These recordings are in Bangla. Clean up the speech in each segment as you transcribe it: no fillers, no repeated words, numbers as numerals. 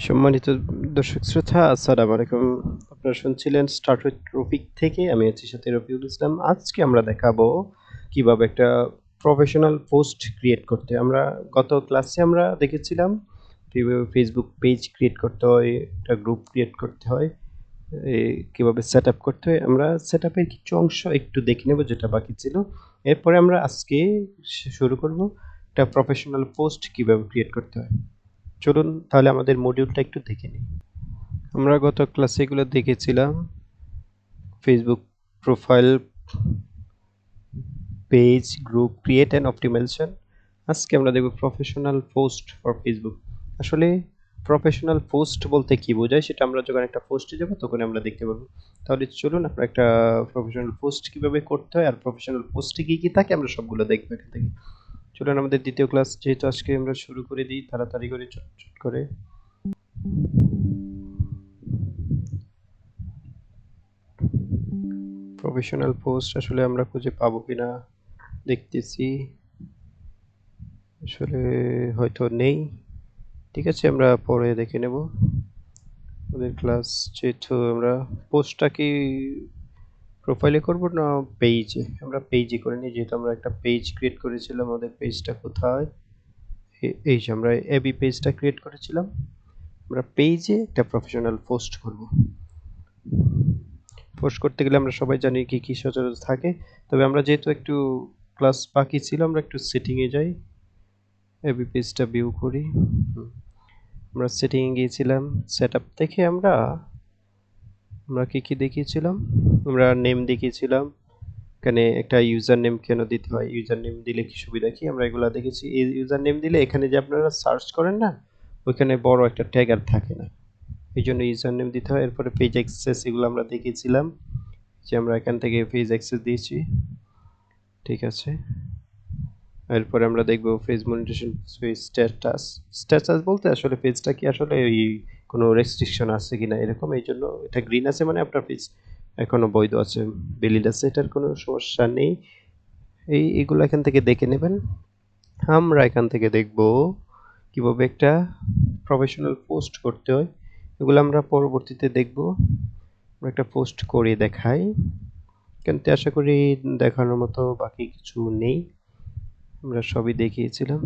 সম্মানিত দর্শক শ্রোতা, আসসালামু আলাইকুম। আপনারা শুনছিলেন স্টার্ট উইথ রফিক থেকে। আমি আছি সাথে রফিকুল ইসলাম। আজকে আমরা দেখাবো কিভাবে একটা প্রফেশনাল পোস্ট ক্রিয়েট করতে। আমরা গত ক্লাসে আমরা দেখেছিলাম কিভাবে ফেসবুক পেজ ক্রিয়েট করতে হয়, একটা গ্রুপ ক্রিয়েট করতে হয়, কিভাবে সেট আপ করতে হয়। আমরা সেট আপের কিছু অংশ একটু দেখে নেব যেটা বাকি ছিল। এরপরে আমরা আজকে শুরু করব একটা প্রফেশনাল পোস্ট কিভাবে ক্রিয়েট করতে হয়। চলুন তাহলে আমাদের মডিউলটা একটু দেখে নিই। আমরা গত ক্লাসে এগুলো দেখেছিলাম, Facebook profile, page, group create and optimisation. আজকে আমরা দেখব প্রফেশনাল পোস্ট ফর ফেসবুক। আসলে প্রফেশনাল পোস্ট বলতে কি বোঝায় সেটা আমরা যখন একটা পোস্টে যাব তখন আমরা দেখতে পারবো। তাহলে চলুন আমরা একটা প্রফেশনাল পোস্ট কিভাবে করতে হয় আর প্রফেশনাল পোস্টে কি কি থাকে আমরা সবগুলো দেখবো এখান থেকে। চলুন আমাদের দ্বিতীয় ক্লাস যেহেতু আজকে আমরা শুরু করে দিই তাড়াতাড়ি করে, চট করে। প্রফেশনাল পোস্ট আসলে আমরা খুঁজে পাবো কিনা দেখতেছি, আসলে হয়তো নেই। ঠিক আছে, আমরা পরে দেখে নেব। আমাদের ক্লাস যেহেতু আমরা পোস্টটা কি প্রোফাইলে করব না পেজে? আমরা পেজে করে নিই, যেহেতু আমরা একটা পেজ ক্রিয়েট করেছিলাম। আমাদের পেজটা কোথায়? এই যে আমরা এবি পেজটা ক্রিয়েট করেছিলাম। আমরা পেজে একটা প্রফেশনাল পোস্ট করব। পোস্ট করতে গেলে আমরা সবাই জানি কি কি সচরাচর থাকে, তবে আমরা যেহেতু একটু ক্লাস বাকি ছিল আমরা একটু সেটিংয়ে যাই, এবি পেজটা ভিউ করি। আমরা সেটিংয়ে গিয়েছিলাম, সেটআপ থেকে আমরা আমরা কি কি দেখিয়েছিলাম, আমরা নেম দেখিয়েছিলাম। এখানে একটা ইউজার নেম কেন দিতে হয়, ইউজার নেম দিলে কি সুবিধা কি, আমরা এগুলো দেখেছি। এই ইউজার নেম দিলে এখানে যে আপনারা সার্চ করেন না, ওইখানে বড় একটা ট্যাগ আর থাকে না, এই জন্য ইউজার নেম দিতে হয়। এরপরে পেজ অ্যাক্সেস, এগুলো আমরা দেখিয়েছিলাম যে আমরা এখান থেকে পেজ অ্যাক্সেস দিয়েছি। ঠিক আছে, এরপরে আমরা দেখব পেজ মনিটাইজেশন, স্ট্যাটাস। স্ট্যাটাস বলতে আসলে পেজটা কি আসলে ওই কোনো রেস্ট্রিকশন আছে কিনা এরকম, এই জন্য এটা গ্রিন আছে মানে আপনার পেজ এখনো বৈধ আছে, ভ্যালিড আছে, এটার কোনো সমস্যা নেই। এগুলো এখান থেকে দেখে নেবেন। আমরা এখান থেকে দেখব কিভাবে একটা প্রফেশনাল পোস্ট করতে হয়, এগুলো আমরা পরবর্তীতে দেখব। আমরা একটা পোস্ট করে দেখাই, কিন্তু আশা করি দেখানোর মতো বাকি কিছু নেই, আমরা সবই দেখিয়েছিলাম।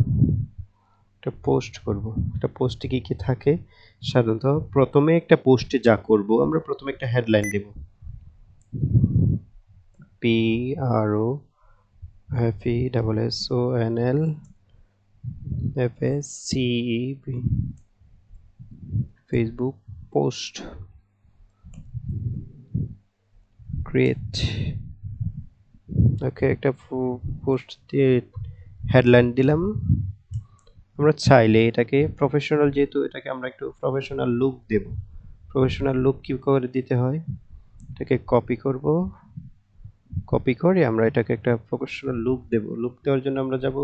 একটা পোস্ট করব, একটা পোস্টে কি কি থাকে সাধারণত। প্রথমে একটা পোস্টে যা করব, আমরা প্রথমে একটা হেডলাইন দেব, P R O F E double S O N L F S C E B, Facebook post create. Okay, একটা পোস্ট দিয়ে হেডলাইন দিলাম। আমরা চাইলে এটাকে প্রফেশনাল, যেহেতু এটাকে আমরা একটু প্রফেশনাল লুক দেব, প্রফেশনাল লুক কি করে দিতে হয়, এটাকে কপি করব, কপি করে আমরা এটাকে একটা প্রফেশনাল লুক দেব। লুক দেওয়ার জন্য আমরা যাব,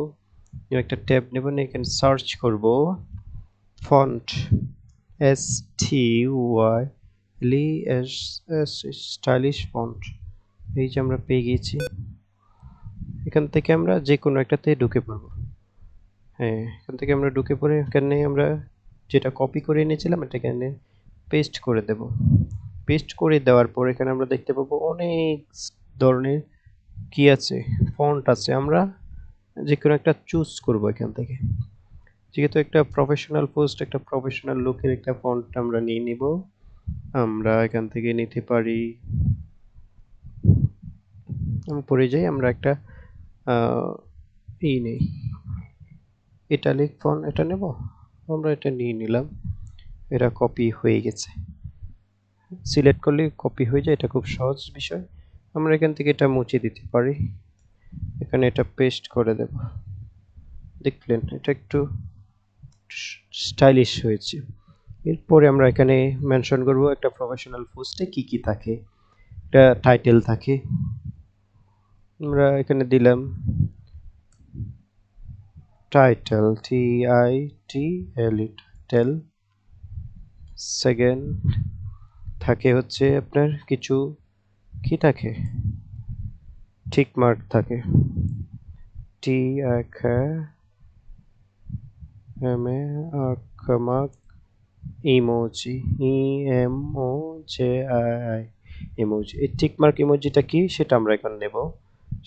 একটা ট্যাব নেব, না এখানে সার্চ করব font, S T Y L E S S, stylish font. এই যে আমরা পেয়ে গেছি, এখান থেকে আমরা যে কোনো একটাতে ঢুকে পড়বো। হ্যাঁ, এখান থেকে আমরা ঢুকে পড়ে এখানে আমরা যেটা কপি করে এনেছিলাম এটা এখানে পেস্ট করে দেব। পেস্ট করে দেওয়ার পর এখানে আমরা দেখতে পাবো অনেক ধরনের কি আছে, ফন্ট আছে। আমরা যে কোনো একটা চুজ করব এখান থেকে, যেহেতু একটা প্রফেশনাল পোস্ট, একটা প্রফেশনাল লুকের একটা ফন্ট আমরা নিয়ে নিব। আমরা এখান থেকে নিতে পারি, আমি পড়ে যাই, আমরা একটা নেই, ইটালিক ফন্ট এটা নেব, আমরা এটা নিয়ে নিলাম। এটা কপি হয়ে গেছে, সিলেক্ট করলে কপি হয়ে যায়, এটা খুব সহজ বিষয়। আমরা এখান থেকে এটা মুছে দিতে পারি, এখানে এটা পেস্ট করে দেব। দেখলেন এটা একটু স্টাইলিশ হয়েছে। এরপরে আমরা এখানে মেনশন করব একটা প্রফেশনাল পোস্টে কি কি থাকে। একটা টাইটেল থাকে, আমরা এখানে দিলাম title, T I T L E, title. Second থাকে হচ্ছে আপনার কিছু কি থাকে, টিক মার্ক থাকে, T M A mark, emoji, EMOJI, emoji. এই টিক মার্ক ইমোজিটা কি সেটা আমরা এখন নেব।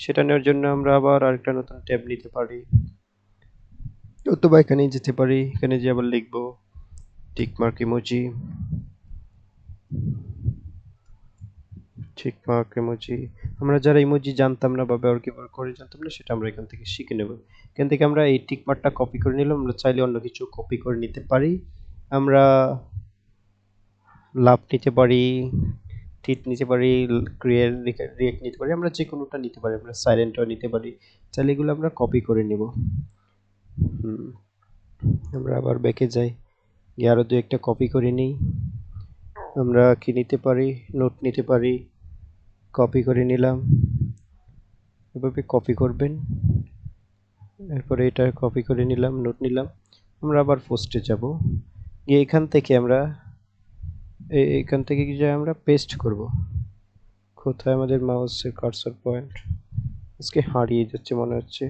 সেটা নেওয়ার জন্য আমরা আবার আরেকটা নতুন ট্যাব নিতে পারি, অথবা এখানে যেতে পারি, এখানে যে আবার লিখবো tick mark emoji, tick mark emoji. আমরা যারা ইমোজি জানতাম না বা ব্যবহার কিভাবে করে জানতাম না, সেটা আমরা এখান থেকে শিখে নেব। এখান থেকে আমরা এই টিক মার্কটা কপি করে নিলাম। আমরা চাইলে অন্য কিছু কপি করে নিতে পারি। আমরা লাভ নিতে পারি, টিট নিতে পারি, রিয়েক্ট নিতে পারি, আমরা যে কোনোটা নিতে পারি, আমরা সাইলেন্টও নিতে পারি। চাইলে এগুলো আমরা কপি করে নেব। আমরা আবার ব্যাকে যাই, গিয়ে আরও দু একটা কপি করে নিই। আমরা কি নিতে পারি, নোট নিতে পারি, কপি করে নিলাম। এভাবে কপি করবেন, এরপরে এটা কপি করে নিলাম, নোট নিলাম। আমরা আবার পোস্টে যাব, গিয়ে এখান থেকে আমরা এখান থেকে কি যায় আমরা পেস্ট করব। কোথায় আমাদের মাউসের কার্সর পয়েন্ট, আজকে হারিয়ে যাচ্ছে মনে হচ্ছে।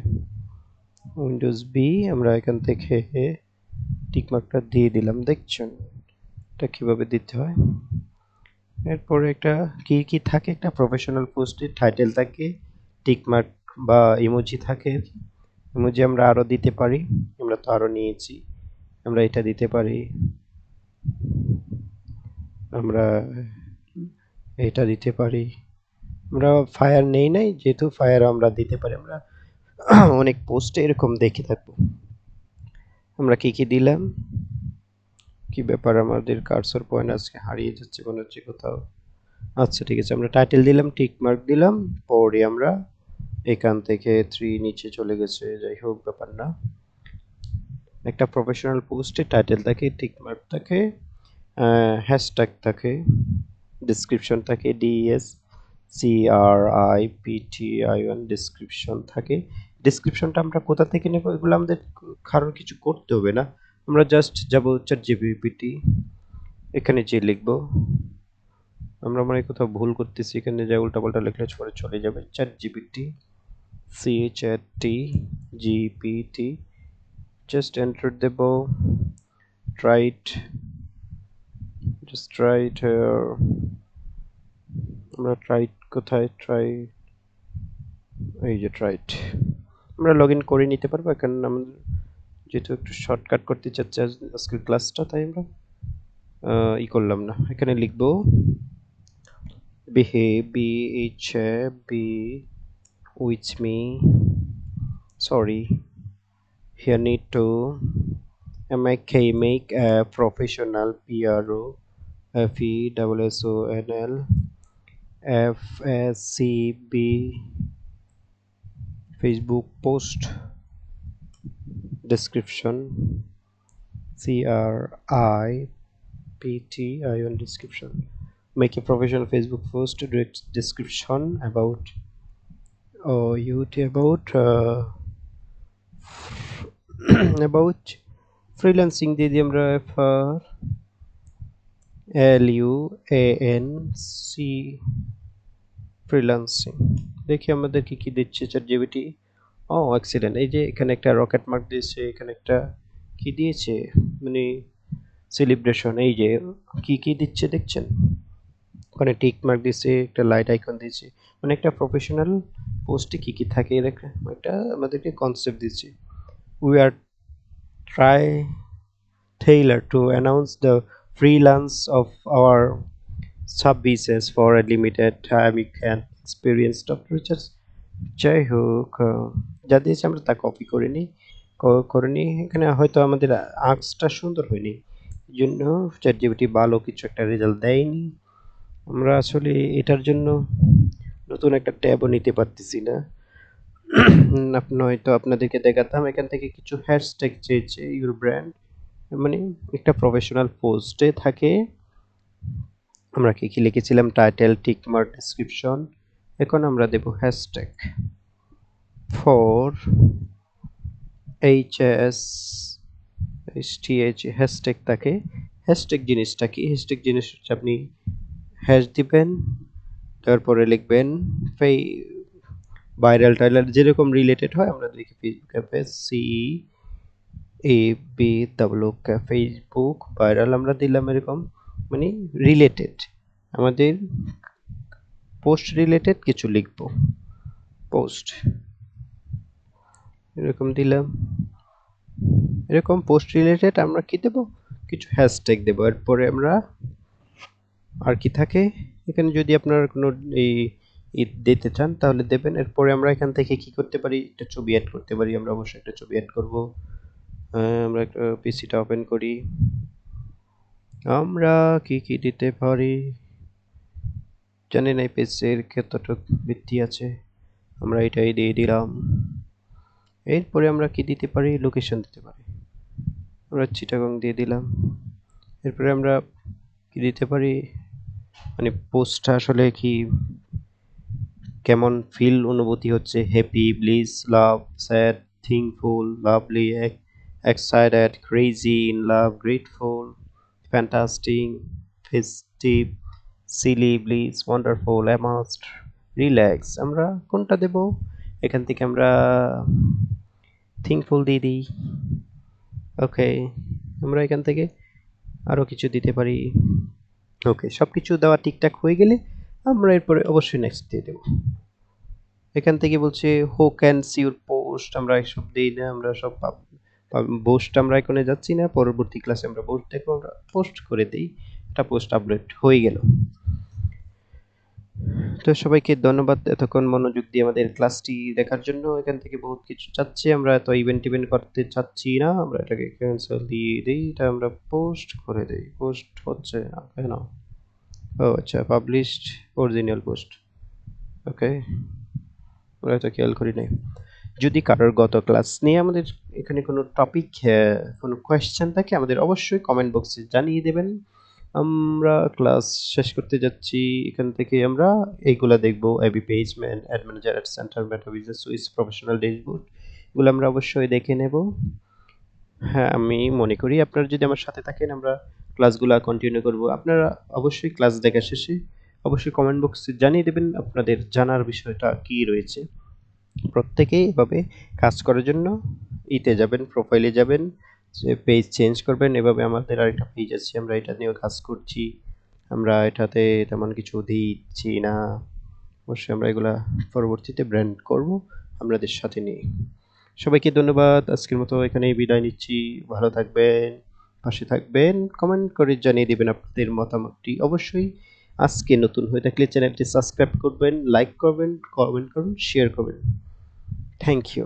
উইন্ডোজ বি, আমরা এখান থেকে টিকমার্কটা দিয়ে দিলাম। দেখছেন এটা কিভাবে দিতে হয়। এরপরে একটা কি কি থাকে, একটা প্রফেশনাল পোস্টের টাইটেল থাকে, টিকমার্ক বা ইমোজি থাকে। ইমোজি আমরা আরো দিতে পারি, আমরা তো আরো নিয়েছি, আমরা এটা দিতে পারি, আমরা এটা দিতে পারি। আমরা ফায়ার নেই নাই, যেহেতু ফায়ার আমরা দিতে পারি। আমরা অনেক পোস্টে এরকম দেখে থাকবো। আমরা কি কি দিলাম, কি ব্যাপার, আমাদের কার্সর পয়েন্ট আজকে হারিয়ে যাচ্ছে মনে হচ্ছে কোথাও। আচ্ছা ঠিক আছে, আমরা টাইটেল দিলাম, টিক মার্ক দিলাম, পরে আমরা এখান থেকে 3 নিচে চলে গেছে, যাই হোক ব্যাপার না। একটা প্রফেশনাল পোস্টে টাইটেল থাকে, টিক মার্ক থাকে, হ্যাশট্যাগ থাকে, ডেসক্রিপশন থাকে, DSCRIPTION ডেসক্রিপশন থাকে। ডেসক্রিপশনটা আমরা কোথা থেকে নেব, এগুলো আমাদের কারোর কিছু করতে হবে না। আমরা জাস্ট যাব ChatGPT, এখানে যে লিখবো, আমরা মনে হয় কোথাও ভুল করতেছি, এখানে যা উল্টাপাল্টা লিখলে পরে চলে যাবে। ChatGPT, ChatGPT, just enter the bow, try it, just try it here। আমরা try it কোথায়, try, এই যে try it। আমরা লগ ইন করে নিতে পারবো, এখন আমাদের যেহেতু একটু শর্টকাট করতে চাচ্ছি আজকের ক্লাসটা, তাই আমরা ই করলাম না। এখানে লিখবো behave, be with me, sorry, here need to make a professional PROFESSONAL FSCB Facebook post description, CRIPTION description, make a professional Facebook post direct description about about about freelancing দিয়ে দিই আমরা, FRLUANC ফ্রিল্যান্সিং। দেখি আমাদের কি কি দিচ্ছে ChatGPT। ও এক্সিলেন্ট, এই যে এখানে একটা রকেট মার্ক দিয়েছে, এখানে একটা কি দিয়েছে মানে সেলিব্রেশন, এই যে কি কি দিচ্ছে দেখছেন, ওখানে টিক মার্ক দিয়েছে, একটা লাইট আইকন দিয়েছে, মানে একটা প্রফেশনাল পোস্টে কি কি থাকে এর একটা আমাদেরকে কনসেপ্ট দিচ্ছে। We are try Taylor to announce the freelance of our services for a limited time. You can experience Dr. Richards। যাই হোক, যা দিয়েছে আমরা তা কপি করে নিই, এখানে হয়তো আমাদের আর্টসটা সুন্দর হয়নি, এই জন্য ChatGPT ভালো কিছু একটা রেজাল্ট দেয়নি। আমরা আসলে এটার জন্য নতুন একটা ট্যাবও নিতে পারতেছি না। নয়তো আপনাদেরকে দেখাতাম, এখান থেকে কিছু হ্যাশট্যাগ চেয়েছে, ইউর ব্র্যান্ড, মানে একটা প্রফেশনাল পোস্টে থাকে। আমরা কি কি লিখেছিলাম, টাইটেল, টিকমার্ক, ডেসক্রিপশন। এখন আমরা দেব হ্যাশট্যাগ ফর HSTH, হ্যাশট্যাগ থাকে। হ্যাশট্যাগ জিনিসটা কি, হ্যাশট্যাগ জিনিস হচ্ছে আপনি হ্যাশ দিবেন, তারপরে লিখবেন ভাইরাল টাইলার যেরকম রিলেটেড হয়, আমরা দেখি ফেসবুকে page A B double O Facebook viral আমরা দিলাম এরকম, মানে রিলেটেড, আমাদের পোস্ট রিলেটেড কিছু লিখবো, পোস্ট এরকম দিলাম। এরকম পোস্ট রিলেটেড আমরা কি দেব, কিছু হ্যাশট্যাগ দেব। এরপরে আমরা আর কি থাকে এখানে, যদি আপনার কোনো এই দিতে চান তাহলে দেবেন। এরপরে আমরা এখান থেকে কি করতে পারি, একটা ছবি অ্যাড করতে পারি। আমরা অবশ্যই একটা ছবি অ্যাড করব। আমরা একটা পিসিটা ওপেন করি। আমরা কি কি দিতে পারি জানি না, এই পেজের কতটুক বৃদ্ধি আছে, আমরা এটাই দিয়ে দিলাম। এরপরে আমরা কি দিতে পারি, লোকেশন দিতে পারি, আমরা চিটাগং দিয়ে দিলাম। এরপরে আমরা কি দিতে পারি, মানে পোস্টটা আসলে কি কেমন ফিল অনুভূতি হচ্ছে, happy, bliss, love, sad, thankful, lovely, excited, crazy, in love, grateful, fantastic, festive, silly, bliss, wonderful, amused, relax. আমরা কোনটা দেব, এখান থেকে আমরা থিঙ্কফুল দিয়ে দিই। ওকে, আমরা এখান থেকে আরও কিছু দিতে পারি। ওকে, সব কিছু দেওয়া ঠিকঠাক হয়ে গেলে আমরা এরপরে অবশ্যই নেক্সট দিয়ে দেবো। এখান থেকে বলছে who can see your post, আমরা এসব দিই না, আমরা সব পোস্ট আমরা এখানে যাচ্ছি না, পরবর্তী ক্লাসে আমরা পোস্ট দেখবো, আমরা পোস্ট করে দিই, একটা পোস্ট আপলোড হয়ে গেল। তো সবাইকে ধন্যবাদ এতক্ষণ মনোযোগ দিয়ে আমাদের ক্লাসটি দেখার জন্য। এখান থেকে বহুত কিছু চাচ্ছি, আমরা এত ইভেন্ট করতে চাচ্ছি না, আমরা এটাকে ক্যান্সেল দিয়ে দিই, এটা আমরা পোস্ট করে দিই। পোস্ট হচ্ছে না কেন, ও আচ্ছা, পাবলিশড অরিজিনাল পোস্ট। ওকে, আমরা এটা খেয়াল করি নাই। যদি কারোর গত ক্লাস নিয়ে আমাদের এখানে কোনো টপিক, কোনো কোয়েশ্চেন থাকে, আমাদের অবশ্যই কমেন্ট বক্সে জানিয়ে দেবেন। আমরা ক্লাস শেষ করতে যাচ্ছি। এখান থেকে আমরা এইগুলা দেখব, AB page ad manager, ad centre, Meta business suite, professional dashboard, এগুলো আমরা অবশ্যই দেখে নেব। হ্যাঁ, আমি মনে করি আপনারা যদি আমার সাথে থাকেন, আমরা ক্লাসগুলো কন্টিনিউ করব। আপনারা অবশ্যই ক্লাস দেখা শেষে অবশ্যই কমেন্ট বক্সে জানিয়ে দেবেন আপনাদের জানার বিষয়টা কি রয়েছে। প্রত্যেকেই এভাবে কাজ করার জন্য ইতে যাবেন, প্রোফাইলে যাবেন, পেজ চেঞ্জ করবেন। এভাবে আমাদের আরেকটা পেজ আছে, আমরা এটা নিয়েও কাজ করছি, আমরা এটাতে তেমন কিছু দিচ্ছি না। অবশ্যই আমরা এগুলা পরবর্তীতে ব্র্যান্ড করব আপনাদের সাথে নিয়ে। সবাইকে ধন্যবাদ, আজকের মতো এখানেই বিদায় নিচ্ছি। ভালো থাকবেন, পাশে থাকবেন, কমেন্ট করে জানিয়ে দিবেন আপনাদের মতামতটি। অবশ্যই আজকে নতুন হয়ে থাকলে চ্যানেলটি সাবস্ক্রাইব করবেন, লাইক করবেন, কমেন্ট করবেন, শেয়ার করবেন। Thank you.